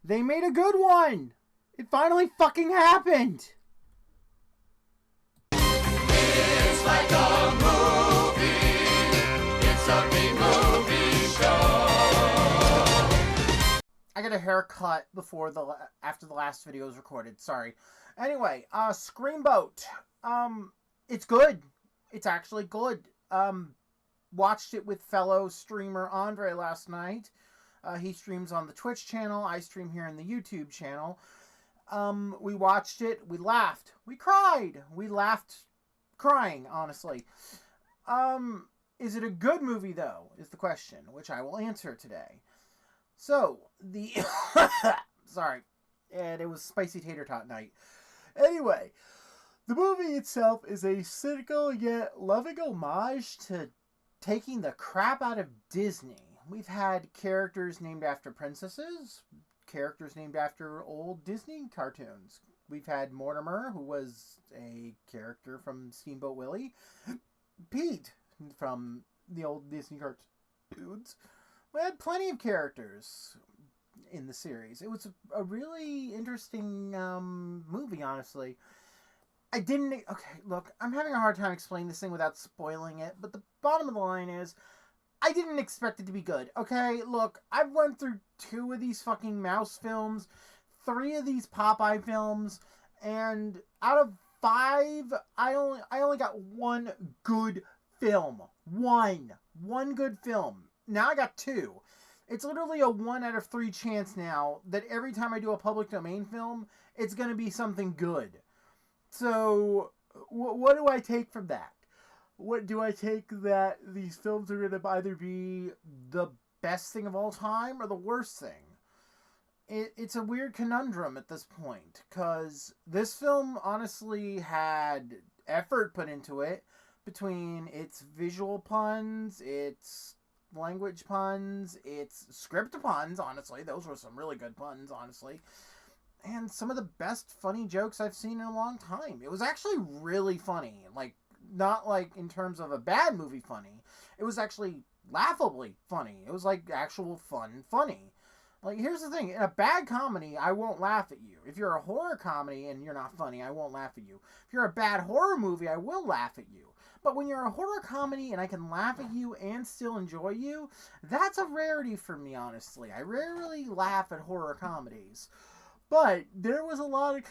They made a good one! It finally fucking happened! It's like a movie. It's a B-movie show. I got a haircut after the last video was recorded. Sorry. Anyway, Screamboat. It's good. It's actually good. Watched it with fellow streamer Andre last night. He streams on the Twitch channel. I stream here on the YouTube channel. We watched it. We laughed. We cried. We laughed crying, honestly. Is it a good movie, though, is the question, which I will answer today. So, sorry. And it was spicy tater tot night. Anyway, the movie itself is a cynical yet loving homage to taking the crap out of Disney. We've had characters named after princesses, characters named after old Disney cartoons. We've had Mortimer, who was a character from Steamboat Willie. Pete, from the old Disney cartoons. We had plenty of characters in the series. It was a really interesting movie, honestly. Okay, look, I'm having a hard time explaining this thing without spoiling it, but the bottom of the line is, I didn't expect it to be good, okay? Look, I've went through 2 of these fucking Mouse films, 3 of these Popeye films, and out of 5, I only got 1 good film. One good film. Now I got 2. It's literally a 1 out of 3 chance now that every time I do a public domain film, it's going to be something good. So, what do I take from that? What do I take that these films are going to either be the best thing of all time or the worst thing? It's a weird conundrum at this point, because this film honestly had effort put into it between its visual puns, its language puns, its script puns, honestly. Those were some really good puns, honestly. And some of the best funny jokes I've seen in a long time. It was actually really funny. Like, not like in terms of a bad movie funny. It was actually laughably funny. It was like actual fun funny. Like, here's the thing. In a bad comedy, I won't laugh at you. If you're a horror comedy and you're not funny, I won't laugh at you. If you're a bad horror movie, I will laugh at you. But when you're a horror comedy and I can laugh at you and still enjoy you, that's a rarity for me, honestly. I rarely laugh at horror comedies. But there was a lot of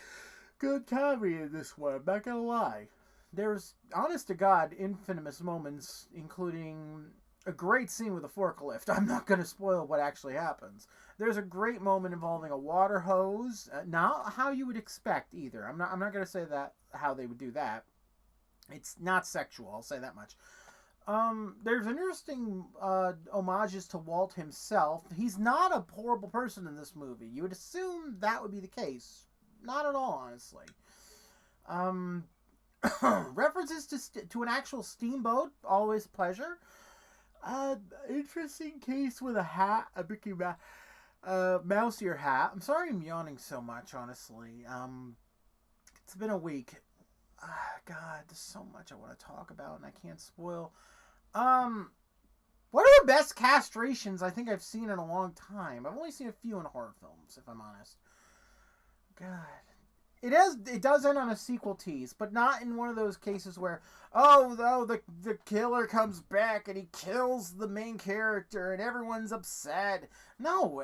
good comedy in this one, I'm not gonna lie. There's, honest to God, infamous moments, including a great scene with a forklift. I'm not gonna spoil what actually happens. There's a great moment involving a water hose. Not how you would expect, either. I'm not gonna say that how they would do that. It's not sexual, I'll say that much. There's interesting homages to Walt himself. He's not a horrible person in this movie. You would assume that would be the case. Not at all, honestly. References to an actual steamboat, always a pleasure. Interesting case with a hat, a Mickey Mouse ear hat. I'm sorry I'm yawning so much, honestly. It's been a week. God, there's so much I want to talk about and I can't spoil. What are the best castrations I think I've seen in a long time? I've only seen a few in horror films, if I'm honest. God. It does end on a sequel tease, but not in one of those cases where, the killer comes back and he kills the main character and everyone's upset. No,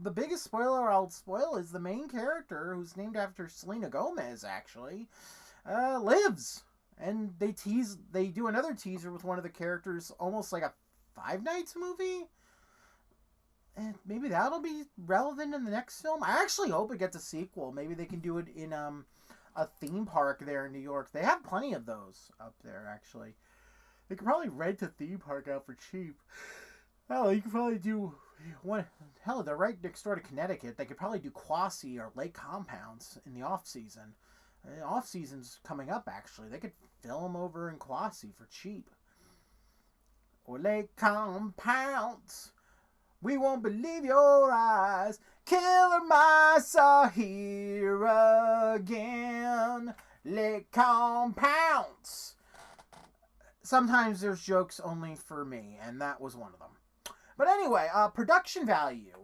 the biggest spoiler I'll spoil is the main character, who's named after Selena Gomez, actually, lives. And they do another teaser with one of the characters, almost like a Five Nights movie. And maybe that'll be relevant in the next film. I actually hope it gets a sequel. Maybe they can do it in a theme park there in New York. They have plenty of those up there, actually. They could probably rent a theme park out for cheap. Hell, you could probably do one. Hell, they're right next door to Connecticut. They could probably do Quasi or Lake Compounds in the off season. Off season's coming up, actually. They could film over in Quasi for cheap. Or Lake Compounds. We won't believe your eyes. Killer mice are here again. Lake Compounds. Sometimes there's jokes only for me, and that was one of them. But anyway, production value.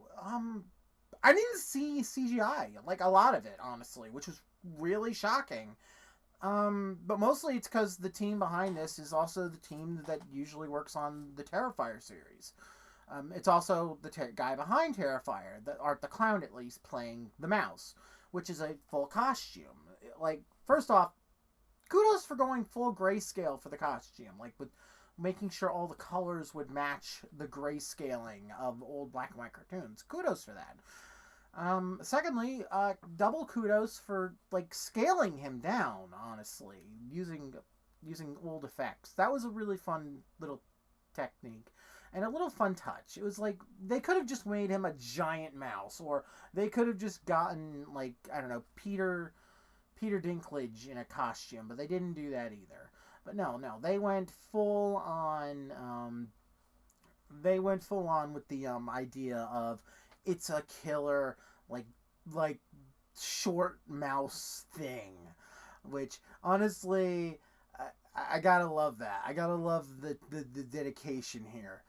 I didn't see CGI, like a lot of it, honestly, which was really shocking. But mostly it's because the team behind this is also the team that usually works on the Terrifier series. It's also the guy behind Terrifier, Art the Clown at least, playing the mouse, which is a full costume. Like, first off, kudos for going full grayscale for the costume, like with making sure all the colors would match the grayscaling of old black and white cartoons. Kudos for that. Secondly, double kudos for, like, scaling him down, honestly, using old effects. That was a really fun little technique and a little fun touch. It was like they could have just made him a giant mouse, or they could have just gotten, like, I don't know, Peter Dinklage in a costume, but they didn't do that either. But no, they went full on. They went full on with the idea of it's a killer, like short mouse thing, which honestly, I gotta love that. I gotta love the dedication here.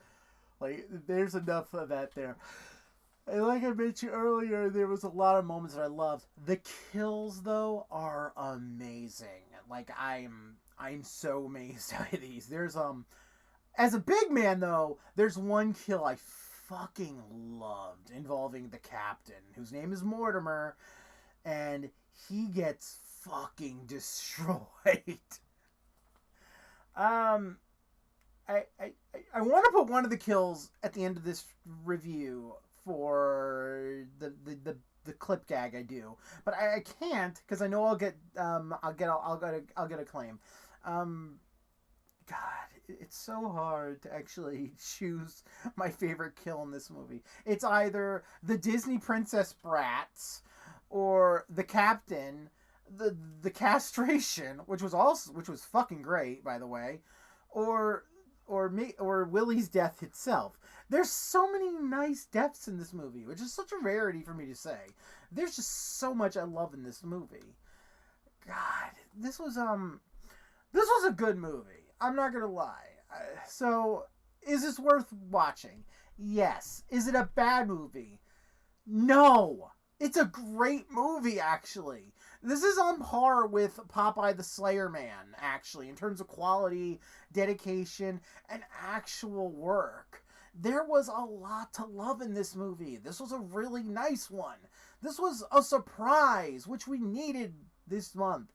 Like, there's enough of that there. And like I mentioned earlier, there was a lot of moments that I loved. The kills, though, are amazing. Like, I'm so amazed by these. There's as a big man, though, there's one kill I fucking loved involving the captain, whose name is Mortimer, and he gets fucking destroyed. I want to put one of the kills at the end of this review for the clip gag I do, but I can't because I know I'll get a claim. God, it's so hard to actually choose my favorite kill in this movie. It's either the Disney princess brats or the captain, the castration, which was fucking great, by the way, or Willie's death itself. There's so many nice deaths in this movie, which is such a rarity for me to say. There's just so much I love in this movie. God, this was a good movie. I'm not gonna lie. So, is this worth watching? Yes. Is it a bad movie? No. It's a great movie, actually. This is on par with Popeye the Slayer Man, actually, in terms of quality, dedication, and actual work. There was a lot to love in this movie. This was a really nice one. This was a surprise, which we needed this month.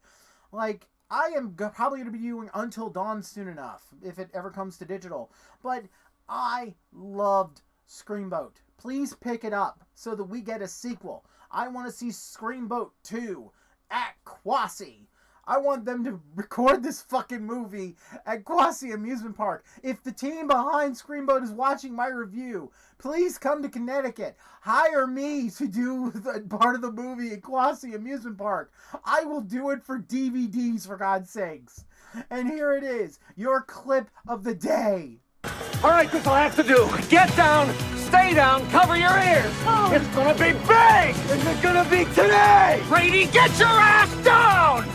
Like, I am probably going to be doing Until Dawn soon enough, if it ever comes to digital. But I loved Screamboat. Please pick it up so that we get a sequel. I want to see Screamboat 2 at Quasi. I want them to record this fucking movie at Quasi Amusement Park. If the team behind Screamboat is watching my review, please come to Connecticut. Hire me to do part of the movie at Quasi Amusement Park. I will do it for DVDs, for God's sakes. And here it is, your clip of the day. All right, this will have to do. Get down, stay down, cover your ears. Oh. It's gonna be big. Is it gonna be today? Brady, get your ass down!